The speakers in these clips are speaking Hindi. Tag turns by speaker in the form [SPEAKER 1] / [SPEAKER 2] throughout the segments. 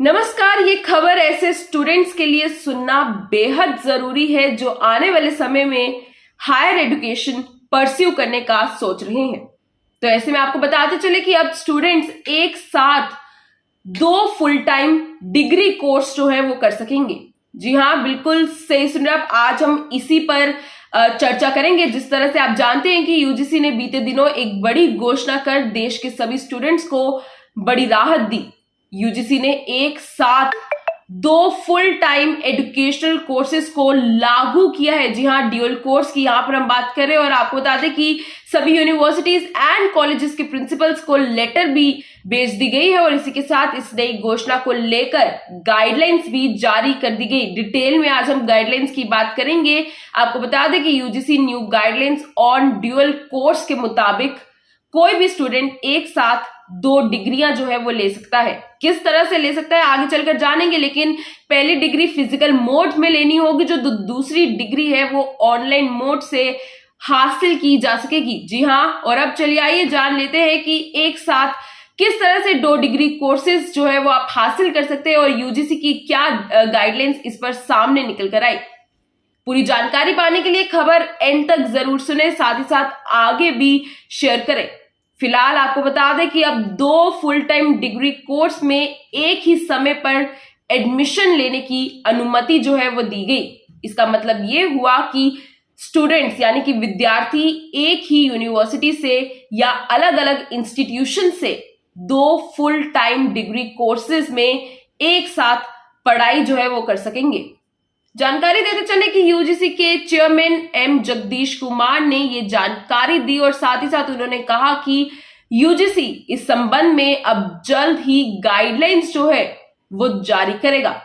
[SPEAKER 1] नमस्कार। ये खबर ऐसे स्टूडेंट्स के लिए सुनना बेहद जरूरी है जो आने वाले समय में हायर एजुकेशन परस्यू करने का सोच रहे हैं। तो ऐसे में आपको बताते चले कि अब स्टूडेंट्स एक साथ 2 फुल टाइम डिग्री कोर्स जो है वो कर सकेंगे। जी हाँ, बिल्कुल सही सुन रहे आप। आज हम इसी पर चर्चा करेंगे। जिस तरह से आप जानते हैं कि यूजीसी ने बीते दिनों एक बड़ी घोषणा कर देश के सभी स्टूडेंट्स को बड़ी राहत दी। यूजीसी ने एक साथ 2 फुल टाइम एजुकेशनल कोर्सेज को लागू किया है। जी हाँ, ड्यूअल कोर्स की यहां पर हम बात करें और आपको बता दें कि सभी यूनिवर्सिटीज एंड कॉलेजेस के प्रिंसिपल्स को लेटर भी भेज दी गई है और इसी के साथ इस नई घोषणा को लेकर गाइडलाइंस भी जारी कर दी गई। डिटेल में आज हम गाइडलाइंस की बात करेंगे। आपको बता दें कि UGC new guidelines on dual course के मुताबिक कोई भी स्टूडेंट एक साथ 2 डिग्रियां जो है वो ले सकता है। किस तरह से ले सकता है आगे चलकर जानेंगे, लेकिन पहली डिग्री फिजिकल मोड में लेनी होगी। जो दूसरी डिग्री है वो ऑनलाइन मोड से हासिल की जा सकेगी। जी हाँ, और अब चलिए आइए जान लेते हैं कि एक साथ किस तरह से 2 डिग्री कोर्सेज जो है वो आप हासिल कर सकते हैं और यूजीसी की क्या गाइडलाइंस इस पर सामने निकल कर आई। पूरी जानकारी पाने के लिए खबर एंड तक जरूर सुने, साथ ही साथ आगे भी शेयर करें। फिलहाल आपको बता दें कि अब 2 फुल टाइम डिग्री कोर्स में एक ही समय पर एडमिशन लेने की अनुमति जो है वो दी गई। इसका मतलब ये हुआ कि स्टूडेंट्स यानी कि विद्यार्थी एक ही यूनिवर्सिटी से या अलग अलग इंस्टीट्यूशन से 2 फुल टाइम डिग्री कोर्सेज में एक साथ पढ़ाई जो है वो कर सकेंगे। जानकारी देते चले कि यूजीसी के चेयरमैन एम जगदीश कुमार ने ये जानकारी दी और साथ ही साथ उन्होंने कहा कि यूजीसी इस संबंध में अब जल्द ही गाइडलाइंस जो है वो जारी करेगा।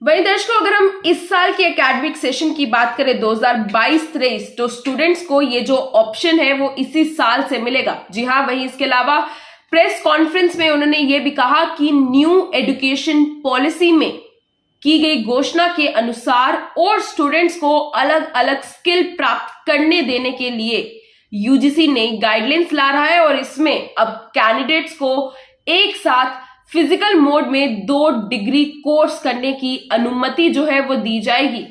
[SPEAKER 1] वहीं दर्शकों, अगर हम इस साल के एकेडमिक सेशन की बात करें 2022-23, तो स्टूडेंट्स को ये जो ऑप्शन है वो इसी साल से मिलेगा। जी हाँ, वहीं इसके अलावा प्रेस कॉन्फ्रेंस में उन्होंने ये भी कहा कि न्यू एजुकेशन पॉलिसी में की गई घोषणा के अनुसार और स्टूडेंट्स को अलग अलग स्किल प्राप्त करने देने के लिए यूजीसी ने गाइडलाइंस ला रहा है और इसमें अब कैंडिडेट्स को एक साथ फिजिकल मोड में 2 डिग्री कोर्स करने की अनुमति जो है वो दी जाएगी।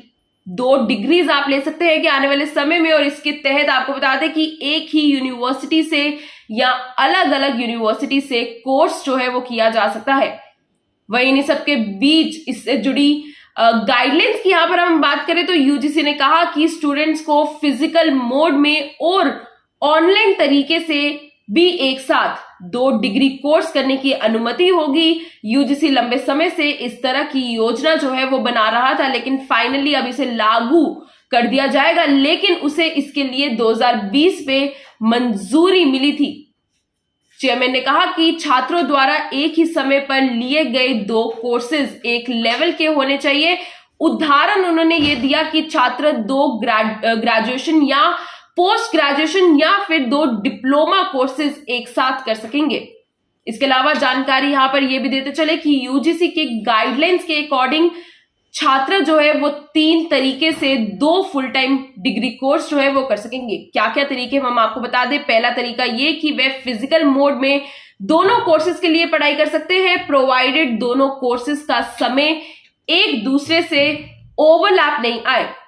[SPEAKER 1] 2 डिग्रीज आप ले सकते हैं कि आने वाले समय में, और इसके तहत आपको बता दें कि एक ही यूनिवर्सिटी से या अलग अलग यूनिवर्सिटी से कोर्स जो है वो किया जा सकता है। वहीं इन सबके बीच इससे जुड़ी गाइडलाइंस की यहां पर हम बात करें तो यूजीसी ने कहा कि स्टूडेंट्स को फिजिकल मोड में और ऑनलाइन तरीके से भी एक साथ 2 डिग्री कोर्स करने की अनुमति होगी। यूजीसी लंबे समय से इस तरह की योजना जो है वो बना रहा था, लेकिन फाइनली अब इसे लागू कर दिया जाएगा। लेकिन उसे इसके लिए 2020 में मंजूरी मिली थी। चेयरमैन ने कहा कि छात्रों द्वारा एक ही समय पर लिए गए 2 कोर्सेज एक लेवल के होने चाहिए। उदाहरण उन्होंने ये दिया कि छात्र 2 ग्रेजुएशन या पोस्ट ग्रेजुएशन या फिर 2 डिप्लोमा कोर्सेज एक साथ कर सकेंगे। इसके अलावा जानकारी यहां पर यह भी देते चले कि यूजीसी के गाइडलाइंस के अकॉर्डिंग छात्र जो है वो 3 तरीके से 2 फुल टाइम डिग्री कोर्स जो है वो कर सकेंगे। क्या क्या तरीके हम आपको बता दें। पहला तरीका ये कि वे फिजिकल मोड में दोनों कोर्सेज के लिए पढ़ाई कर सकते हैं, प्रोवाइडेड दोनों कोर्सेज का समय एक दूसरे से ओवरलैप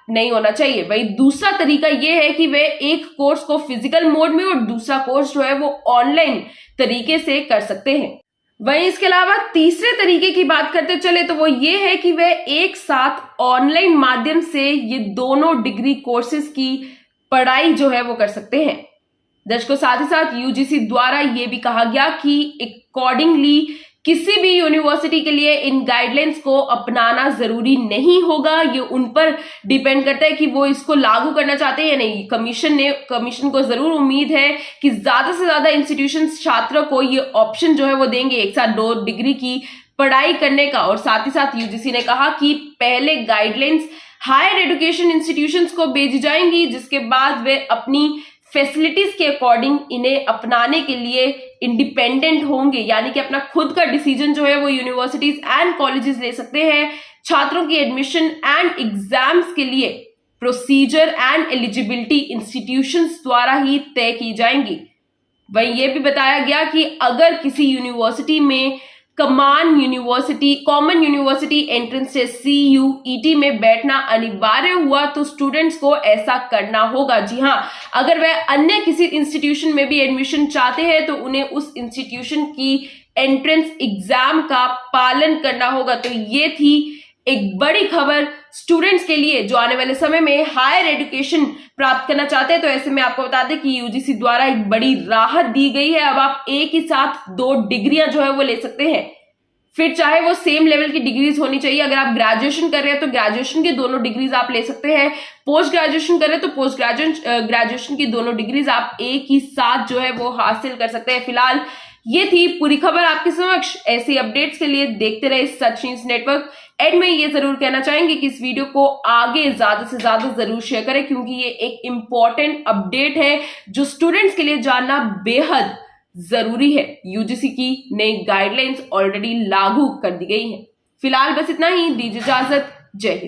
[SPEAKER 1] नहीं होना चाहिए। वही दूसरा तरीका ये है कि वे एक कोर्स को फिजिकल मोड में और दूसरा कोर्स जो है वो ऑनलाइन तरीके से कर सकते हैं। वहीं इसके अलावा तीसरे तरीके की बात करते चले तो वो ये है कि वे एक साथ ऑनलाइन माध्यम से ये दोनों डिग्री कोर्सेज की पढ़ाई जो है वो कर सकते हैं। दर्शकों, साथ ही साथ यूजीसी द्वारा ये भी कहा गया कि अकॉर्डिंगली किसी भी यूनिवर्सिटी के लिए इन गाइडलाइंस को अपनाना जरूरी नहीं होगा। ये उन पर डिपेंड करता है कि वो इसको लागू करना चाहते हैं या नहीं। कमीशन को जरूर उम्मीद है कि ज्यादा से ज्यादा इंस्टीट्यूशंस छात्रों को ये ऑप्शन जो है वो देंगे एक साथ 2 डिग्री की पढ़ाई करने का। और साथ ही साथ यूजीसी ने कहा कि पहले गाइडलाइंस हायर एजुकेशन इंस्टीट्यूशंस को भेजी जाएंगी, जिसके बाद वे अपनी फैसिलिटीज के अकॉर्डिंग इन्हें अपनाने के लिए इंडिपेंडेंट होंगे, यानी कि अपना खुद का डिसीजन जो है वो यूनिवर्सिटीज एंड कॉलेजेस ले सकते हैं। छात्रों की एडमिशन एंड एग्जाम्स के लिए प्रोसीजर एंड एलिजिबिलिटी इंस्टीट्यूशंस द्वारा ही तय की जाएंगी। वहीं यह भी बताया गया कि अगर किसी यूनिवर्सिटी में common university entrance test CUET में बैठना अनिवार्य हुआ तो स्टूडेंट्स को ऐसा करना होगा। जी हाँ, अगर वह अन्य किसी इंस्टीट्यूशन में भी एडमिशन चाहते हैं तो उन्हें उस इंस्टीट्यूशन की एंट्रेंस एग्जाम का पालन करना होगा। तो ये थी एक बड़ी खबर स्टूडेंट्स के लिए जो आने वाले समय में हायर एजुकेशन प्राप्त करना चाहते हैं। तो ऐसे में आपको बता दें कि UGC द्वारा एक बड़ी राहत दी गई है। अब आप एक ही साथ 2 डिग्रियां जो है वो ले सकते हैं, फिर चाहे वो सेम लेवल की डिग्रीज होनी चाहिए। अगर आप ग्रेजुएशन कर रहे हैं तो ग्रेजुएशन की दोनों डिग्रीज आप ले सकते हैं, पोस्ट ग्रेजुएशन कर रहे हैं तो पोस्ट ग्रेजुएशन की दोनों डिग्रीज आप एक ही साथ जो है वो हासिल कर सकते हैं। फिलहाल ये थी पूरी खबर आपके समक्ष। ऐसी अपडेट्स के लिए देखते रहे सच न्यूज नेटवर्क। एंड में ये जरूर कहना चाहेंगे कि इस वीडियो को आगे ज्यादा से ज्यादा जरूर शेयर करें, क्योंकि ये एक इंपॉर्टेंट अपडेट है जो स्टूडेंट्स के लिए जानना बेहद जरूरी है। UGC की नई गाइडलाइंस ऑलरेडी लागू कर दी गई है। फिलहाल बस इतना ही, दीजिए इजाजत, जय हिंद।